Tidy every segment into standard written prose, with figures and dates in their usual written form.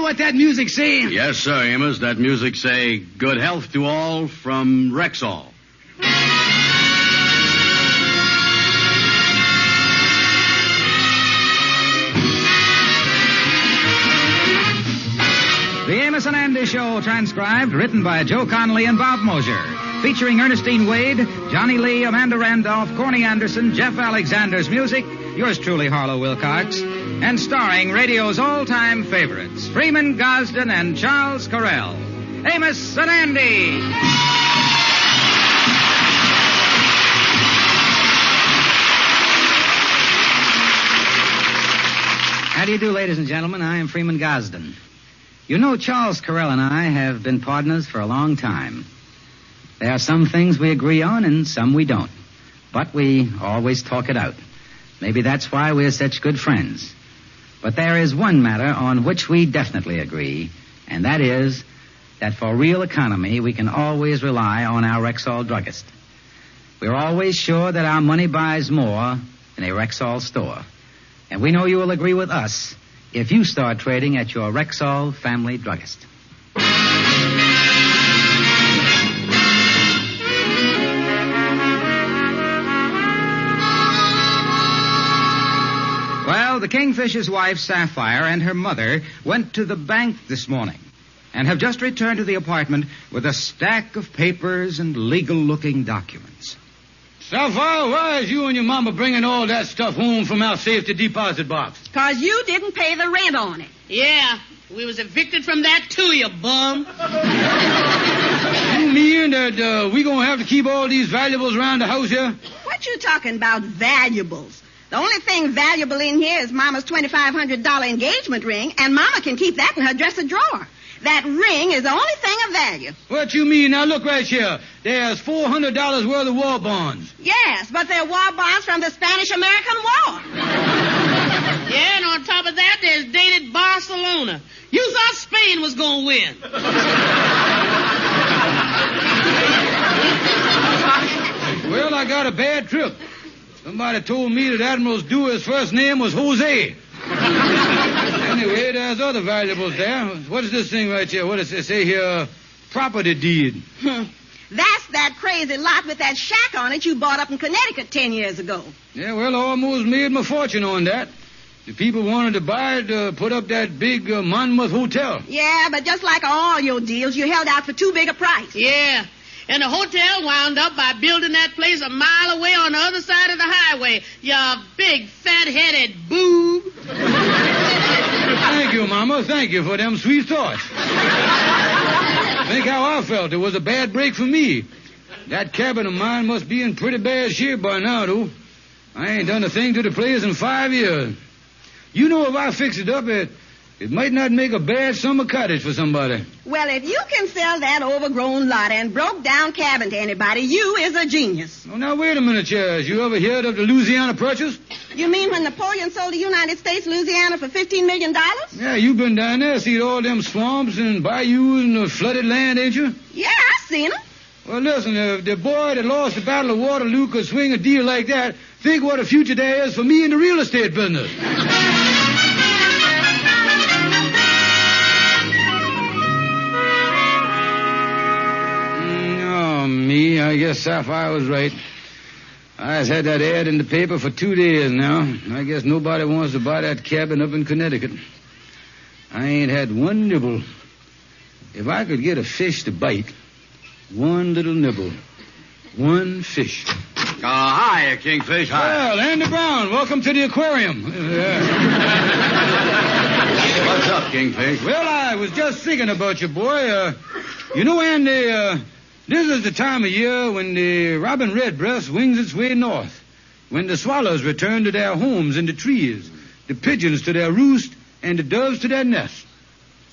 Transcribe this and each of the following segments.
what that music say? Yes, sir, Amos. That music say, good health to all from Rexall. The Amos and Andy Show, transcribed, written by Joe Connolly and Bob Mosier. Featuring Ernestine Wade, Johnny Lee, Amanda Randolph, Corny Anderson, Jeff Alexander's music, yours truly, Harlow Wilcox, and starring radio's all-time favorites, Freeman Gosden and Charles Correll. Amos and Andy. How do you do, ladies and gentlemen? I am Freeman Gosden. You know, Charles Correll and I have been partners for a long time. There are some things we agree on and some we don't. But we always talk it out. Maybe that's why we're such good friends. But there is one matter on which we definitely agree, and that is that for real economy, we can always rely on our Rexall druggist. We're always sure that our money buys more in a Rexall store. And we know you will agree with us if you start trading at your Rexall family druggist. Well, the Kingfisher's wife, Sapphire, and her mother went to the bank this morning and have just returned to the apartment with a stack of papers and legal-looking documents. Sapphire, why is you and your mama bringing all that stuff home from our safety deposit box? 'Cause you didn't pay the rent on it. Yeah, we was evicted from that too, you bum. You mean that we gonna have to keep all these valuables around the house here? What you talking about, valuables? The only thing valuable in here is Mama's $2,500 engagement ring, and Mama can keep that in her dresser drawer. That ring is the only thing of value. What you mean? Now, look right here. There's $400 worth of war bonds. Yes, but they're war bonds from the Spanish-American War. Yeah, and on top of that, there's dated Barcelona. You thought Spain was going to win. Well, I got a bad trip. Somebody told me that Admiral Dewar's first name was Jose. Anyway, there's other valuables there. What is this thing right here? What does it say here? Property deed. That's that crazy lot with that shack on it you bought up in Connecticut 10 years ago. Yeah, well, I almost made my fortune on that. The people wanted to buy it to put up that big Monmouth Hotel. Yeah, but just like all your deals, you held out for too big a price. Yeah, and the hotel wound up by building that place a mile away on the other side of the highway. You big, fat-headed boob. Thank you, Mama. Thank you for them sweet thoughts. Think how I felt. It was a bad break for me. That cabin of mine must be in pretty bad shape by now, though. I ain't done a thing to the place in 5 years. You know, if I fix it up, it might not make a bad summer cottage for somebody. Well, if you can sell that overgrown lot and broke-down cabin to anybody, you is a genius. Oh, now, wait a minute, Chaz. You ever heard of the Louisiana Purchase? You mean when Napoleon sold the United States Louisiana for $15 million? Yeah, you been down there, seen all them swamps and bayous and the flooded land, ain't you? Yeah, I seen them. Well, listen, if the boy that lost the Battle of Waterloo could swing a deal like that, think what a future there is for me in the real estate business. Me, I guess Sapphire was right. I've had that ad in the paper for 2 days now. I guess nobody wants to buy that cabin up in Connecticut. I ain't had one nibble. If I could get a fish to bite, one little nibble, one fish. Hi, Kingfish. Hi. Well, Andy Brown, welcome to the aquarium. What's up, Kingfish? Well, I was just thinking about you, boy. You know, Andy, this is the time of year when the robin redbreast wings its way north, when the swallows return to their homes in the trees, the pigeons to their roost, and the doves to their nest.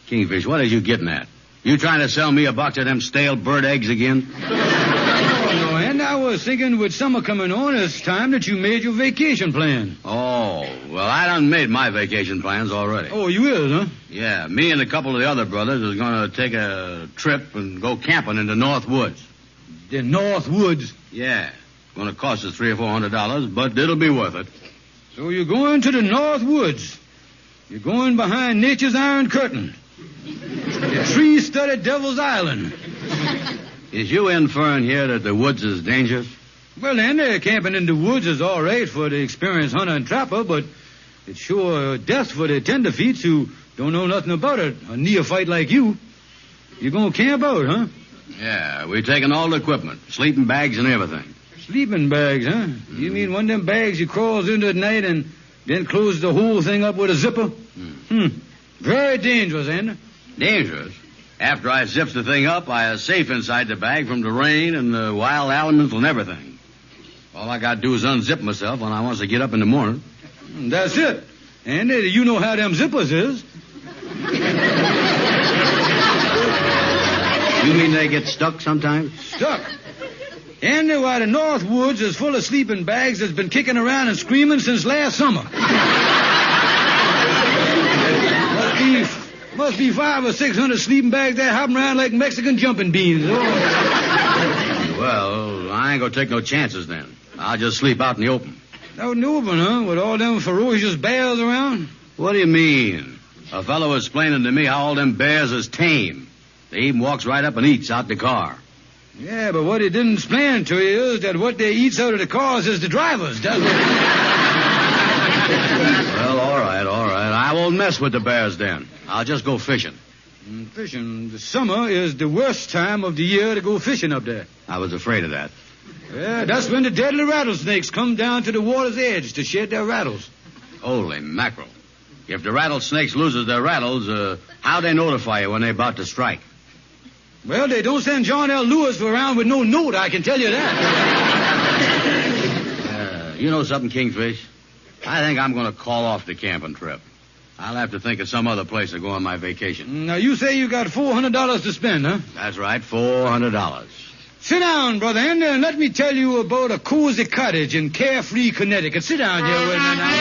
Kingfish, what are you getting at? You trying to sell me a box of them stale bird eggs again? No, and I was thinking with summer coming on, it's time that you made your vacation plan. Oh, well, I done made my vacation plans already. Oh, you is, huh? Yeah, me and a couple of the other brothers is going to take a trip and go camping in the North Woods. The North Woods? Yeah. Going to cost us $300 or $400, but it'll be worth it. So you're going to the North Woods. You're going behind nature's iron curtain. The tree-studded Devil's Island. Is you inferring here that the woods is dangerous? Well, Andy, camping in the woods is all right for the experienced hunter and trapper, but it's sure death for the tenderfeets who don't know nothing about it. A neophyte like you. You gonna camp out, huh? Yeah, we're taking all the equipment, sleeping bags and everything. Sleeping bags, huh? You mean one of them bags you crawls into at night and then closes the whole thing up with a zipper? Very dangerous, Andy. Dangerous? After I zips the thing up, I is safe inside the bag from the rain and the wild elements and everything. All I gotta do is unzip myself when I wants to get up in the morning. That's it. Andy, you know how them zippers is. You mean they get stuck sometimes? Stuck? Andy, why the North Woods is full of sleeping bags that's been kicking around and screaming since last summer. Must be 500 or 600 sleeping bags that hopping around like Mexican jumping beans. Oh. Well, I ain't gonna take no chances then. I'll just sleep out in the open. Out in the open, huh? With all them ferocious bears around? What do you mean? A fellow was explaining to me how all them bears is tame. They even walks right up and eats out the car. Yeah, but what he didn't explain to you is that what they eats out of the cars is the drivers, doesn't it? Well, all right. I won't mess with the bears then. I'll just go fishing. Fishing? The summer is the worst time of the year to go fishing up there. I was afraid of that. Yeah, that's when the deadly rattlesnakes come down to the water's edge to shed their rattles. Holy mackerel. If the rattlesnakes loses their rattles, how they notify you when they're about to strike? Well, they don't send John L. Lewis around with no note, I can tell you that. You know something, Kingfish? I think I'm going to call off the camping trip. I'll have to think of some other place to go on my vacation. Now, you say you got $400 to spend, huh? That's right, $400. Sit down, brother, and let me tell you about a cozy cottage in Carefree, Connecticut. Sit down here with me now.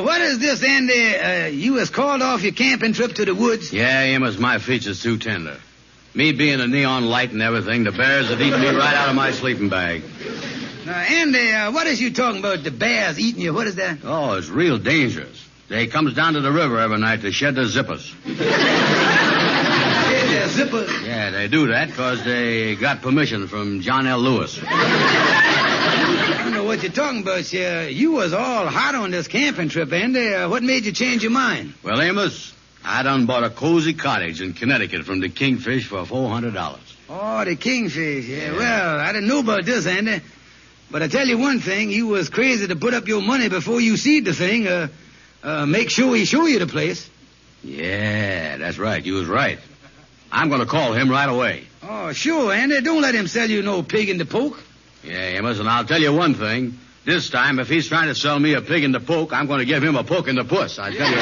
What is this, Andy? You has called off your camping trip to the woods? Yeah, Amos, my feature's too tender. Me being a neon light and everything, the bears have eaten me right out of my sleeping bag. Now, Andy, what is you talking about, the bears eating you? What is that? Oh, it's real dangerous. They comes down to the river every night to shed their zippers. Their zippers? Yeah, they do that because they got permission from John L. Lewis. I don't know what you're talking about, sir. You was all hot on this camping trip, Andy. What made you change your mind? Well, Amos, I done bought a cozy cottage in Connecticut from the Kingfish for $400. Oh, the Kingfish. Yeah, well, I didn't know about this, Andy. But I tell you one thing, you was crazy to put up your money before you seed the thing. Make sure he show you the place. Yeah, that's right. You was right. I'm going to call him right away. Oh, sure, Andy. Don't let him sell you no pig in the poke. Yeah, Amos, and I'll tell you one thing. This time, if he's trying to sell me a pig in the poke, I'm going to give him a poke in the puss. I tell you.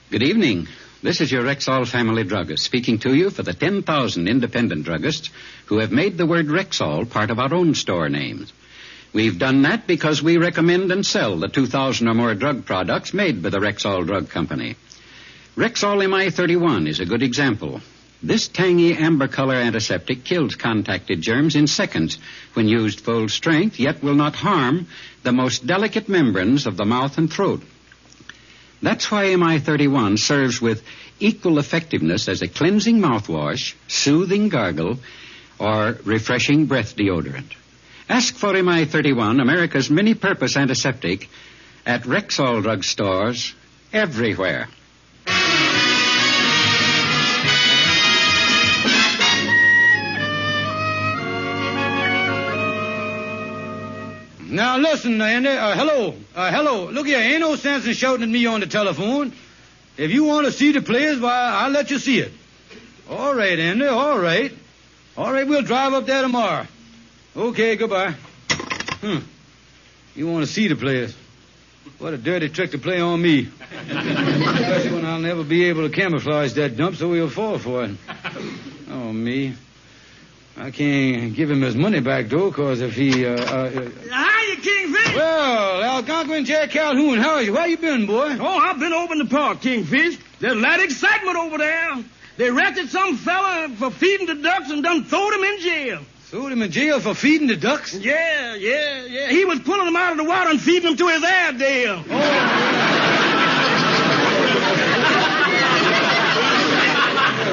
Good evening. This is your Rexall family druggist speaking to you for the 10,000 independent druggists who have made the word Rexall part of our own store names. We've done that because we recommend and sell the 2,000 or more drug products made by the Rexall Drug Company. Rexall MI31 is a good example. This tangy amber color antiseptic kills contacted germs in seconds when used full strength, yet will not harm the most delicate membranes of the mouth and throat. That's why MI31 serves with equal effectiveness as a cleansing mouthwash, soothing gargle, or refreshing breath deodorant. Ask for MI31, America's many-purpose antiseptic, at Rexall drug stores everywhere. Now, listen, Andy. Hello. Look here, ain't no sense in shouting at me on the telephone. If you want to see the place, why, I'll let you see it. All right, Andy, all right. All right, we'll drive up there tomorrow. Okay, goodbye. You want to see the place? What a dirty trick to play on me. Especially when I'll never be able to camouflage that dump so he'll fall for it. Oh, me. I can't give him his money back, though, because if he... Hiya, Kingfish. Well, Algonquin Jack Calhoun, how are you? Where you been, boy? Oh, I've been over in the park, Kingfish. There's a lot of excitement over there. They arrested some fella for feeding the ducks and done throwed him in jail. Threw him in jail for feeding the ducks? Yeah. He was pulling them out of the water and feeding them to his Airedale.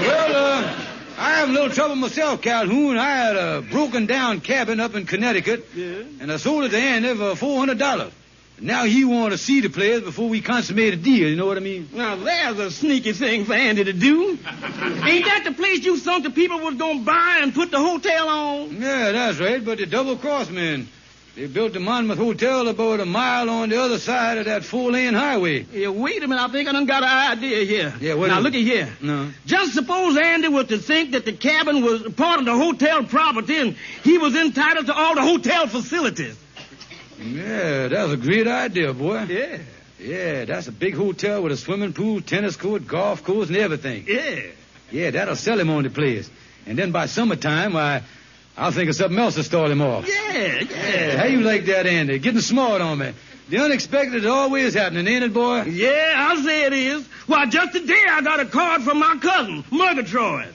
Well, I have a little trouble myself, Calhoun. I had a broken down cabin up in Connecticut, and I sold it to Andy for $400. Now he want to see the place before we consummate a deal, you know what I mean? Now, there's a sneaky thing for Andy to do. Ain't that the place you thought the people was going to buy and put the hotel on? Yeah, that's right, but they double-crossed me. And they built the Monmouth Hotel about a mile on the other side of that 4-lane highway. Yeah, wait a minute. I think I done got an idea here. Yeah, what now, is look at here. No. Just suppose Andy was to think that the cabin was part of the hotel property and he was entitled to all the hotel facilities. Yeah, that's a great idea, boy. Yeah. Yeah, that's a big hotel with a swimming pool, tennis court, golf course, and everything. Yeah. Yeah, that'll sell him on the place. And then by summertime, why, I'll think of something else to start him off. Yeah. How you like that, Andy? Getting smart on me. The unexpected is always happening, ain't it, boy? Yeah, I'll say it is. Why, just today I got a card from my cousin, Murgatroyd.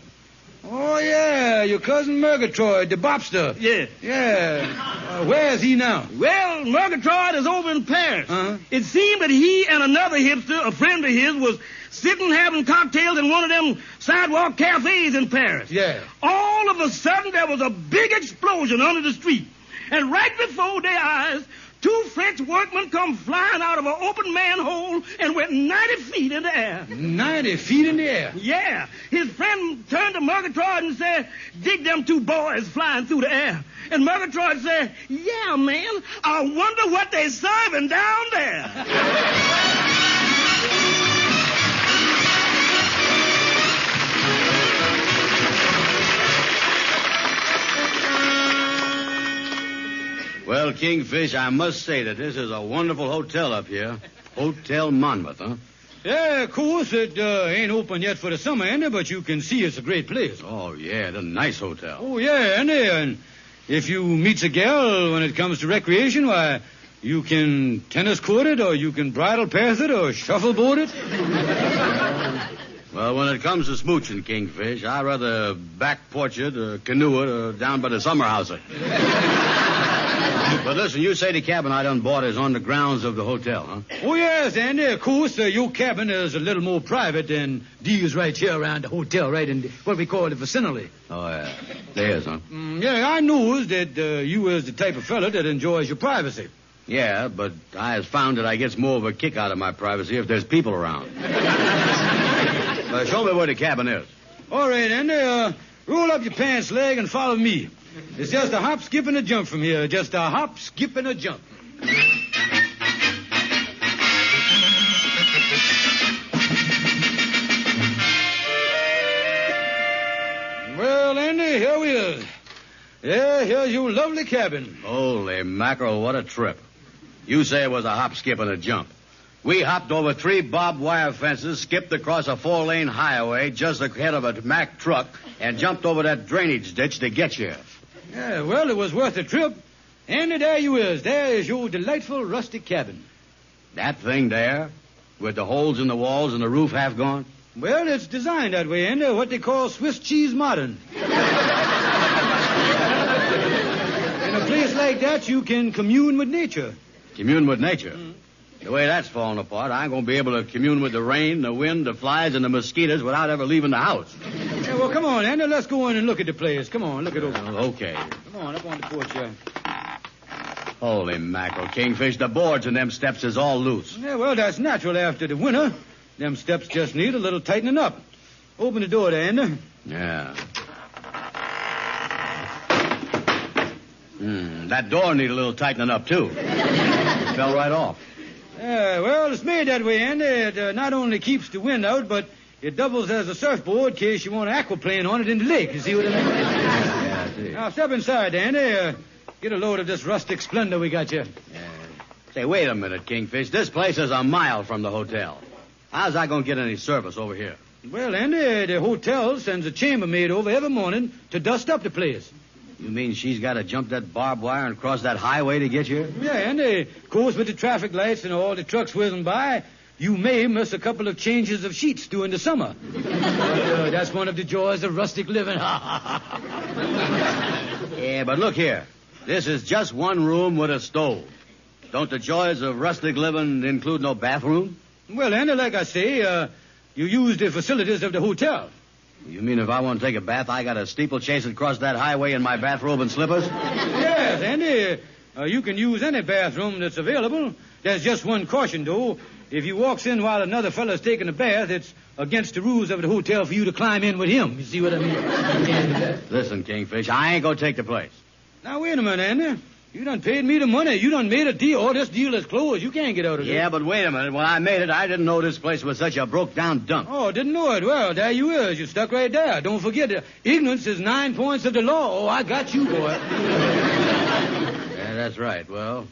Oh, yeah, your cousin Murgatroyd, the bobster. Yeah. Yeah. Where is he now? Well, Murgatroyd is over in Paris. Uh-huh. It seemed that he and another hipster, a friend of his, was sitting having cocktails in one of them sidewalk cafes in Paris. Yeah. All of a sudden, there was a big explosion under the street. And right before their eyes, 2 French workmen come flying out of an open manhole and went 90 feet in the air. 90 feet in the air? Yeah. His friend turned to Murgatroyd and said, dig them 2 boys flying through the air. And Murgatroyd said, yeah, man, I wonder what they serving down there. Well, Kingfish, I must say that this is a wonderful hotel up here. Hotel Monmouth, huh? Yeah, of course, it ain't open yet for the summer, Andy, but you can see it's a great place. Oh, yeah, it's a nice hotel. Oh, yeah, Andy, and if you meets a gal when it comes to recreation, why, you can tennis court it, or you can bridal pass it, or shuffleboard it. Well, when it comes to smooching, Kingfish, I'd rather back porch it or canoe it or down by the summer house it. But listen, you say the cabin I done bought is on the grounds of the hotel, huh? Oh, yes, Andy, of course, your cabin is a little more private than these right here around the hotel, right in what we call the vicinity. Oh, yeah. There's, huh? Yeah, I knows that you is the type of fella that enjoys your privacy. Yeah, but I has found that I gets more of a kick out of my privacy if there's people around. Show me where the cabin is. All right, Andy, roll up your pants leg and follow me. It's just a hop, skip, and a jump from here. Just a hop, skip, and a jump. Well, Andy, here we is. Yeah, here's your lovely cabin. Holy mackerel, what a trip. You say it was a hop, skip, and a jump. We hopped over 3 barbed wire fences, skipped across a 4-lane highway just ahead of a Mack truck, and jumped over that drainage ditch to get you. Yeah, well, it was worth the trip. Andy, there you is. There is your delightful rustic cabin. That thing there, with the holes in the walls and the roof half gone? Well, it's designed that way, Andy, what they call Swiss cheese modern. In a place like that, you can commune with nature. Commune with nature? The way that's falling apart, I ain't going to be able to commune with the rain, the wind, the flies, and the mosquitoes without ever leaving the house. Yeah, well, come on, Andy. Let's go in and look at the place. Come on, look it over. Okay. Come on, up on the porch here. Holy mackerel, Kingfish, the boards in them steps is all loose. Yeah, well, that's natural after the winter. Them steps just need a little tightening up. Open the door there, Andy. Yeah. That door need a little tightening up, too. It fell right off. Yeah, well, it's made that way, Andy. It not only keeps the wind out, but it doubles as a surfboard in case you want to aquaplane on it in the lake. You see what I mean? Yeah, I see. Now, step inside, Andy. Get a load of this rustic splendor we got you. Yeah. Say, wait a minute, Kingfish. This place is a mile from the hotel. How's I going to get any service over here? Well, Andy, the hotel sends a chambermaid over every morning to dust up the place. You mean she's got to jump that barbed wire and cross that highway to get you? Yeah, and of course, with the traffic lights and all the trucks whizzing by, you may miss a couple of changes of sheets during the summer. But that's one of the joys of rustic living. Yeah, but look here. This is just one room with a stove. Don't the joys of rustic living include no bathroom? Well, Andy, like I say, you use the facilities of the hotel. You mean if I want to take a bath, I got to steeplechase across that highway in my bathrobe and slippers? Yes, Andy. You can use any bathroom that's available. There's just one caution, though. If you walks in while another fella's taking a bath, it's against the rules of the hotel for you to climb in with him. You see what I mean? Listen, Kingfish, I ain't going to take the place. Now, wait a minute, Andy. You done paid me the money. You done made a deal. Oh, this deal is closed. You can't get out of it. Yeah, but wait a minute. When I made it, I didn't know this place was such a broke-down dump. Oh, didn't know it. Well, there you is. You stuck right there. Don't forget, ignorance is 9 points of the law. Oh, I got you, boy. Yeah, that's right. Well,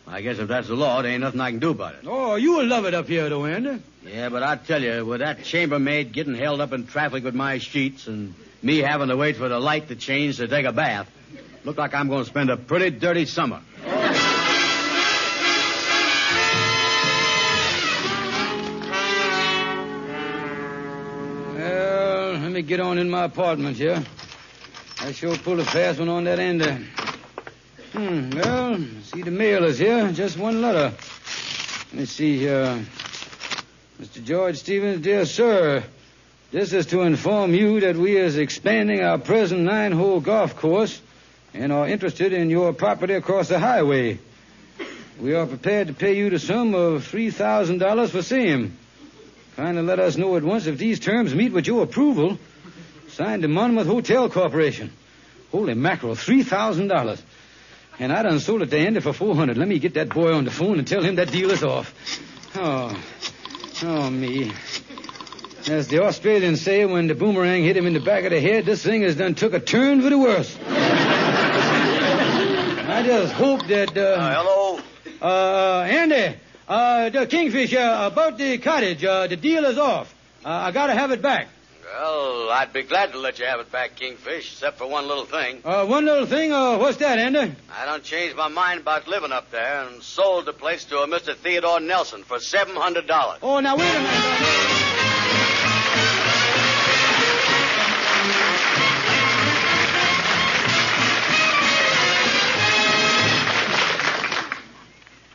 I guess if that's the law, there ain't nothing I can do about it. Oh, you will love it up here, though, Andy. Yeah, but I tell you, with that chambermaid getting held up in traffic with my sheets and me having to wait for the light to change to take a bath, look like I'm going to spend a pretty dirty summer. Well, let me get on in my apartment here. I sure pulled a fast one on that end there. Well, see, the mail is here. Just one letter. Let me see here. Mr. George Stevens, dear sir, this is to inform you that we is expanding our present 9-hole golf course and are interested in your property across the highway. We are prepared to pay you the sum of $3,000 for same. Kindly let us know at once if these terms meet with your approval. Signed the Monmouth Hotel Corporation. Holy mackerel, $3,000. And I done sold it to Andy for $400. Let me get that boy on the phone and tell him that deal is off. Oh, me. As the Australians say, when the boomerang hit him in the back of the head, this thing has done took a turn for the worse. I just hope that, hello? Andy, the Kingfish, about the cottage, the deal is off. I gotta have it back. Well, I'd be glad to let you have it back, Kingfish, except for one little thing. One little thing? What's that, Andy? I done changed my mind about living up there and sold the place to a Mr. Theodore Nelson for $700. Oh, now, wait a minute.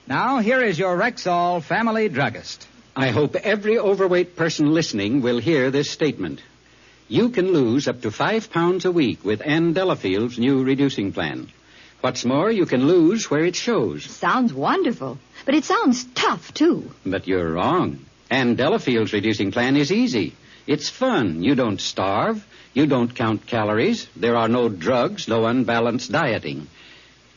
Now, here is your Rexall family druggist. I hope every overweight person listening will hear this statement. You can lose up to 5 pounds a week with Ann Delafield's new reducing plan. What's more, you can lose where it shows. Sounds wonderful, but it sounds tough, too. But you're wrong. Ann Delafield's reducing plan is easy. It's fun. You don't starve. You don't count calories. There are no drugs, no unbalanced dieting.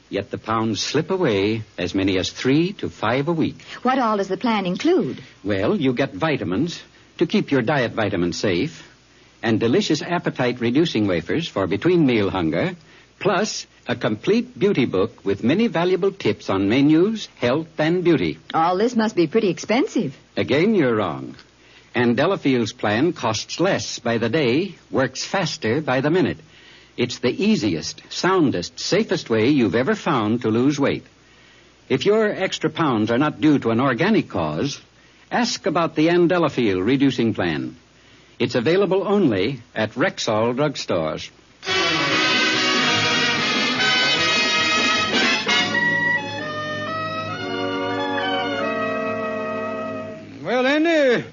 Yet the pounds slip away as many as 3 to 5 a week. What all does the plan include? Well, you get vitamins to keep your diet vitamins safe, and delicious appetite-reducing wafers for between meal hunger, plus a complete beauty book with many valuable tips on menus, health, and beauty. All this must be pretty expensive. Again, you're wrong. And Delafield's plan costs less by the day, works faster by the minute. It's the easiest, soundest, safest way you've ever found to lose weight. If your extra pounds are not due to an organic cause, ask about the Ann Delafield reducing plan. It's available only at Rexall drugstores. Well, Andy,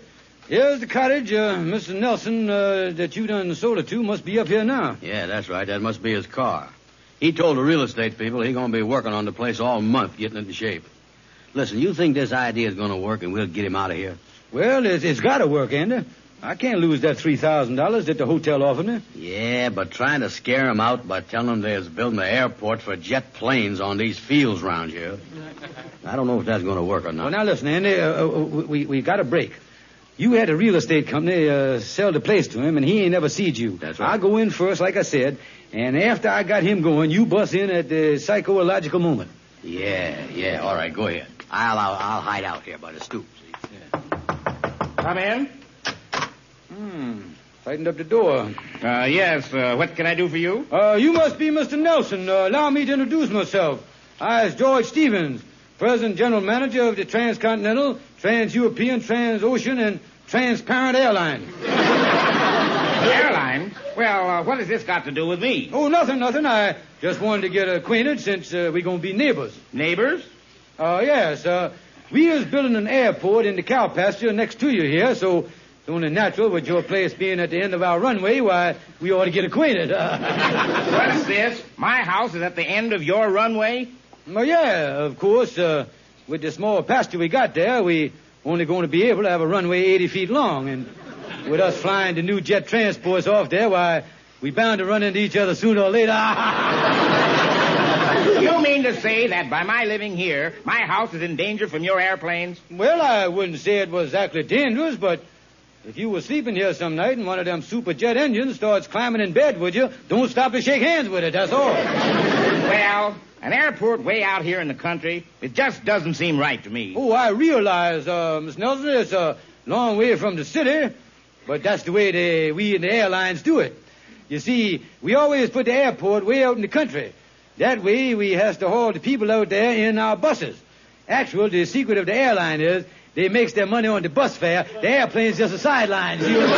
here's the cottage. Mr. Nelson, that you done sold it to, must be up here now. Yeah, that's right. That must be his car. He told the real estate people he's going to be working on the place all month, getting it in shape. Listen, you think this idea is going to work and we'll get him out of here? Well, it's got to work, Andy. I can't lose that $3,000 that the hotel offered me. Yeah, but trying to scare him out by telling him they're building an airport for jet planes on these fields round here, I don't know if that's going to work or not. Well, now listen, Andy, we got a break. You had a real estate company sell the place to him, and he ain't never seed you. That's right. I'll go in first, like I said, and after I got him going, you bust in at the psychological moment. Yeah, all right, go ahead. I'll hide out here by the stoop, see? Come in. Tightened up the door. Yes, what can I do for you? You must be Mr. Nelson. Allow me to introduce myself. I is George Stevens, President General Manager of the Transcontinental, Trans-European, Trans-Ocean, and Transparent Airline. Airline? Well, what has this got to do with me? Oh, nothing. I just wanted to get acquainted since we're going to be neighbors. Neighbors? Yes. We is building an airport in the cow pasture next to you here, so it's only natural with your place being at the end of our runway, why, we ought to get acquainted. What's this? My house is at the end of your runway? Well, yeah, of course. With the small pasture we got there, we only going to be able to have a runway 80 feet long, and with us flying the new jet transports off there, why, we bound to run into each other sooner or later. You mean to say that by my living here, my house is in danger from your airplanes? Well, I wouldn't say it was exactly dangerous, but if you were sleeping here some night and one of them super jet engines starts climbing in bed, would you? Don't stop to shake hands with it, that's all. Well, an airport way out here in the country, it just doesn't seem right to me. Oh, I realize, Miss Nelson, it's a long way from the city, but that's the way we in the airlines do it. You see, we always put the airport way out in the country. That way, we has to haul the people out there in our buses. Actually, the secret of the airline is they makes their money on the bus fare. The airplane's just a sideline. Well,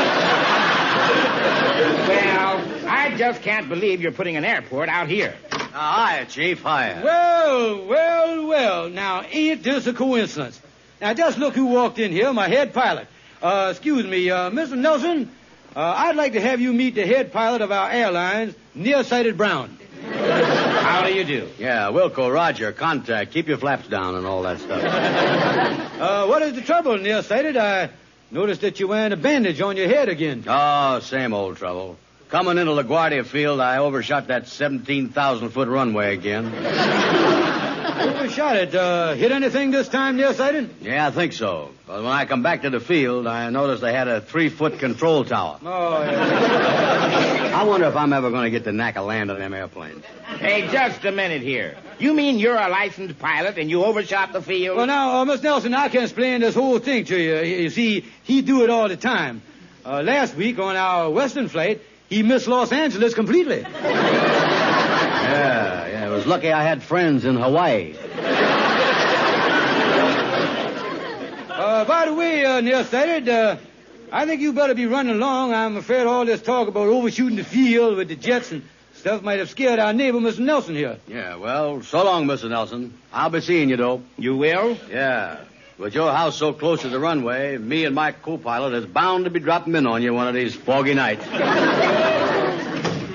I just can't believe you're putting an airport out here. Hiya, Chief, hiya. Well. Now, ain't this a coincidence? Now, just look who walked in here, my head pilot. Excuse me, Mr. Nelson, I'd like to have you meet the head pilot of our airlines, Nearsighted Brown. How do you do? Yeah, Wilco, Roger, contact. Keep your flaps down and all that stuff. What is the trouble, Nearsighted? I noticed that you're wearing a bandage on your head again. Oh, same old trouble. Coming into LaGuardia Field, I overshot that 17,000-foot runway again. Overshot it. Hit anything this time, Nearsighted? Yeah, I think so. But when I come back to the field, I noticed they had a 3-foot control tower. Oh, yeah. I wonder if I'm ever going to get the knack of landing them airplanes. Hey, just a minute here. You mean you're a licensed pilot and you overshot the field? Well, now, Miss Nelson, I can explain this whole thing to you. You see, he do it all the time. Last week on our western flight, he missed Los Angeles completely. Yeah, it was lucky I had friends in Hawaii. By the way, Nearsighted, I think you better be running along. I'm afraid all this talk about overshooting the field with the jets and stuff might have scared our neighbor, Mr. Nelson, here. Yeah, well, so long, Mr. Nelson. I'll be seeing you, though. You will? Yeah. With your house so close to the runway, me and my co-pilot is bound to be dropping in on you one of these foggy nights.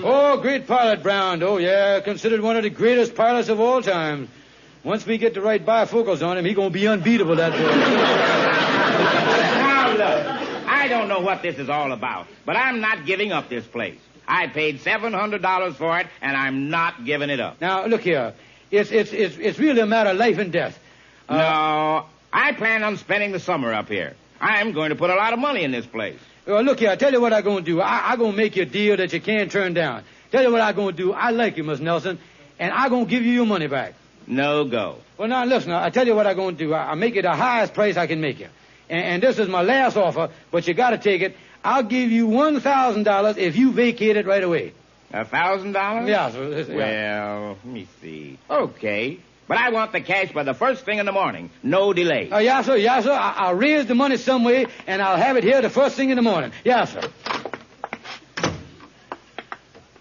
Oh, great pilot, Brown. Oh, yeah, considered one of the greatest pilots of all time. Once we get the right bifocals on him, he's going to be unbeatable, that boy. Now, look, I don't know what this is all about, but I'm not giving up this place. I paid $700 for it, and I'm not giving it up. Now, look here. It's really a matter of life and death. No, I plan on spending the summer up here. I'm going to put a lot of money in this place. Well, look here, I tell you what I'm going to do. I'm going to make you a deal that you can't turn down. Tell you what I'm going to do. I like you, Miss Nelson, and I'm going to give you your money back. No go. Well, now, listen, I tell you what I'm going to do. I'll make you the highest price I can make you. And this is my last offer, but you got to take it. I'll give you $1,000 if you vacate it right away. $1,000? Yeah, sir. Well, let me see. Okay. But I want the cash by the first thing in the morning. No delay. Yeah, sir. I'll raise the money some way, and I'll have it here the first thing in the morning. Yeah, sir.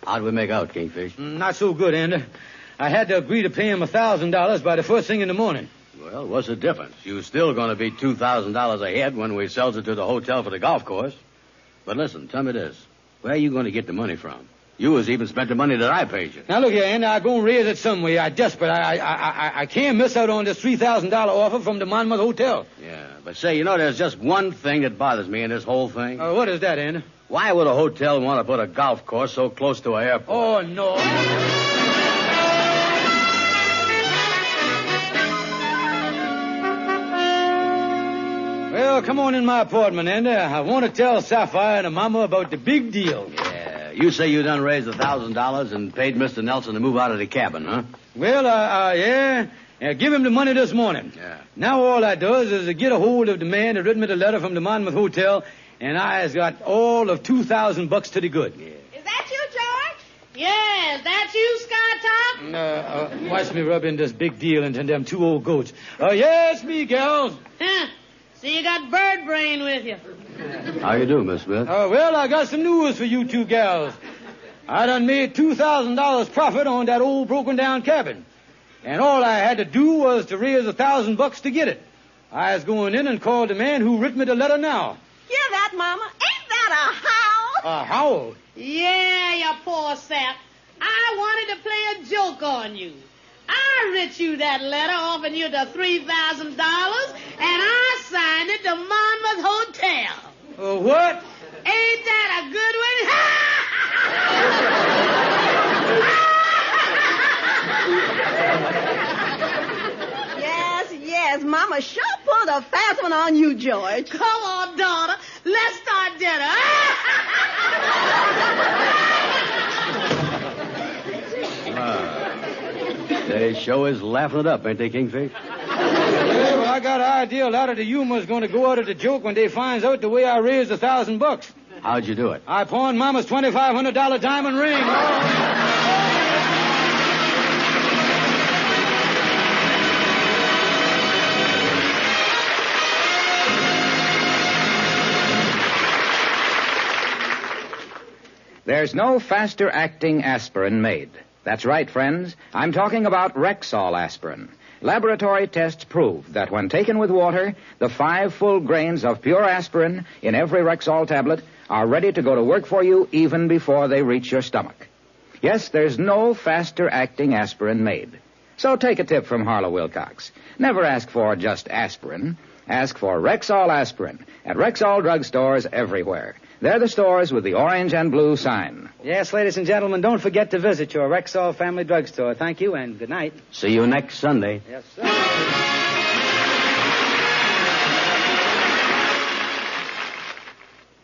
How'd we make out, Kingfish? Not so good, Andy. I had to agree to pay him $1,000 by the first thing in the morning. Well, what's the difference? You're still going to be $2,000 ahead when we sells it to the hotel for the golf course. But listen, tell me this. Where are you going to get the money from? You was even spent the money that I paid you. Now, look here, Andy, I'm going to raise it some way. I'm desperate. I can't miss out on this $3,000 offer from the Monmouth Hotel. Yeah, but say, there's just one thing that bothers me in this whole thing. What is that, Andy? Why would a hotel want to put a golf course so close to an airport? Oh, no. Well, come on in my apartment, Andy. I want to tell Sapphire and Mama about the big deal. Yeah, you say you done raised $1,000 and paid Mr. Nelson to move out of the cabin, huh? Well, yeah. Give him the money this morning. Yeah. Now all I does is get a hold of the man that written me the letter from the Monmouth Hotel, And I has got all of $2,000 to the good. Is that you, George? Yes, that's you, Sky Top? Watch me rub in this big deal into them two old goats. Yes, me, gals. Huh. See, you got bird brain with you. How you do, Miss Smith? Well, I got some news for you two gals. I done made $2,000 profit on that old broken-down cabin. And all I had to do was to raise $1,000 to get it. I was going in and called the man who writ me the letter now. Hear that, Mama? Ain't that a howl? A howl? Yeah, you poor sap. I wanted to play a joke on you. I writ you that letter offering you the $3,000, and I signed it to Monmouth Hotel. What? Ain't that a good one? Yes, Mama sure pulled a fast one on you, George. Come on, daughter. Let's start dinner. They sure is laughing it up, ain't they, Kingfish? Yeah, well, I got an idea a lot of the humor's going to go out of the joke when they finds out the way I raised $1,000. How'd you do it? I pawned Mama's $2,500 diamond ring. There's no faster-acting aspirin made. That's right, friends. I'm talking about Rexall aspirin. Laboratory tests prove that when taken with water, the 5 full grains of pure aspirin in every Rexall tablet are ready to go to work for you even before they reach your stomach. Yes, there's no faster-acting aspirin made. So take a tip from Harlow Wilcox. Never ask for just aspirin. Ask for Rexall aspirin at Rexall drugstores everywhere. They're the stores with the orange and blue sign. Yes, ladies and gentlemen, don't forget to visit your Rexall Family Drugstore. Thank you, and good night. See you next Sunday. Yes, sir.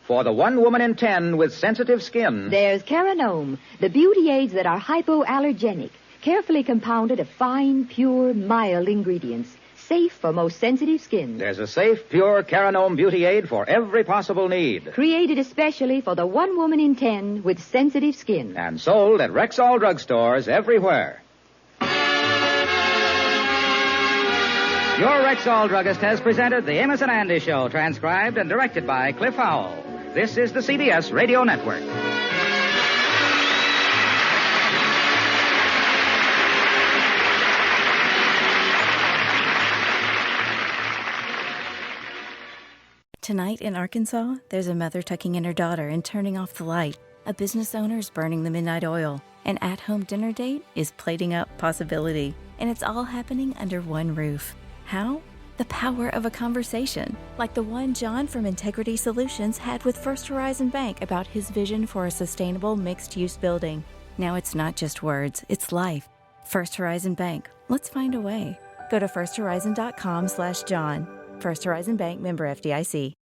For the 1 woman in 10 with sensitive skin. There's Caranome, the beauty aids that are hypoallergenic, carefully compounded of fine, pure, mild ingredients, safe for most sensitive skin. There's a safe, pure Caranome beauty aid for every possible need. Created especially for the 1 woman in 10 with sensitive skin. And sold at Rexall drugstores everywhere. Your Rexall druggist has presented the Amos and Andy Show, transcribed and directed by Cliff Howell. This is the CBS Radio Network. Tonight in Arkansas, there's a mother tucking in her daughter and turning off the light. A business owner is burning the midnight oil. An at-home dinner date is plating up possibility. And it's all happening under one roof. How? The power of a conversation, like the one John from Integrity Solutions had with First Horizon Bank about his vision for a sustainable mixed-use building. Now it's not just words, it's life. First Horizon Bank. Let's find a way. Go to firsthorizon.com/John. First Horizon Bank, member FDIC.